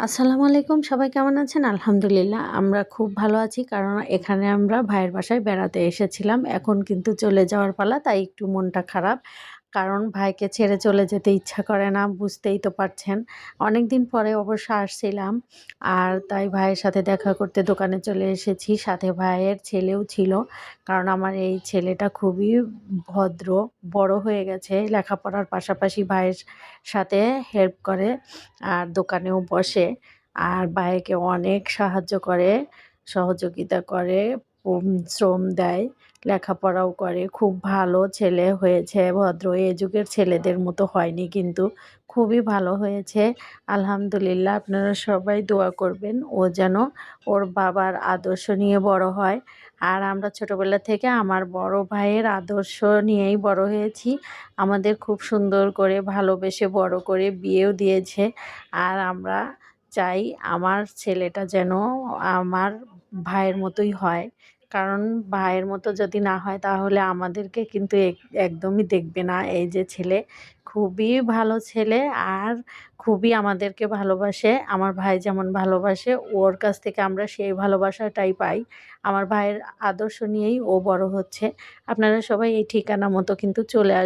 আসসালামু আলাইকুম, সবাই কেমন আছেন? আলহামদুলিল্লাহ আমরা খুব ভালো আছি। কারণ এখানে আমরা ভাইয়ের বাসায় বেড়াতে এসেছিলাম। এখন কিন্তু চলে যাওয়ার পালা, তাই একটু মনটা খারাপ। কারণ ভাইকে ছেড়ে চলে যেতে ইচ্ছা করে না, বুঝতেই তো পারছেন। অনেকদিন পরে অবশ্য আসছিলাম। আর তাই ভাইয়ের সাথে দেখা করতে দোকানে চলে এসেছি। সাথে ভাইয়ের ছেলেও ছিল। কারণ আমার এই ছেলেটা খুবই ভদ্র, বড় হয়ে গেছে। লেখাপড়ার পাশাপাশি ভাইয়ের সাথে হেল্প করে আর দোকানেও বসে। আর ভাইকে অনেক সাহায্য করে, সহযোগিতা করে, শ্রম দেয়, লেখাপড়াও করে। খুব ভালো ছেলে হয়েছে, ভদ্র। এ যুগের ছেলেদের মতো হয়নি কিন্তু, খুবই ভালো হয়েছে। আলহামদুলিল্লাহ, আপনারা সবাই দোয়া করবেন ও যেন ওর বাবার আদর্শ নিয়ে বড় হয়। আর আমরা ছোটোবেলা থেকে আমার বড় ভাইয়ের আদর্শ নিয়েই বড় হয়েছি। আমাদের খুব সুন্দর করে ভালোবেসে বড় করে বিয়েও দিয়েছে। আর আমরা চাই আমার ছেলেটা যেন আমার ভাইয়ের মতোই হয়। কারণ ভাইয়ের মতো যদি না হয় তাহলে আমাদেরকে কিন্তু একদমই দেখবে না। এই যে ছেলে, খুবই ভালো ছেলে আর খুবই আমাদেরকে ভালোবাসে। আমার ভাই যেমন ভালোবাসে, ওর কাছ থেকে আমরা সেই ভালোবাসাটাই পাই। আমার ভাইয়ের আদর্শ নিয়েই ও বড় হচ্ছে। আপনারা সবাই এই ঠিকানা মতো কিন্তু চলে আসবেন।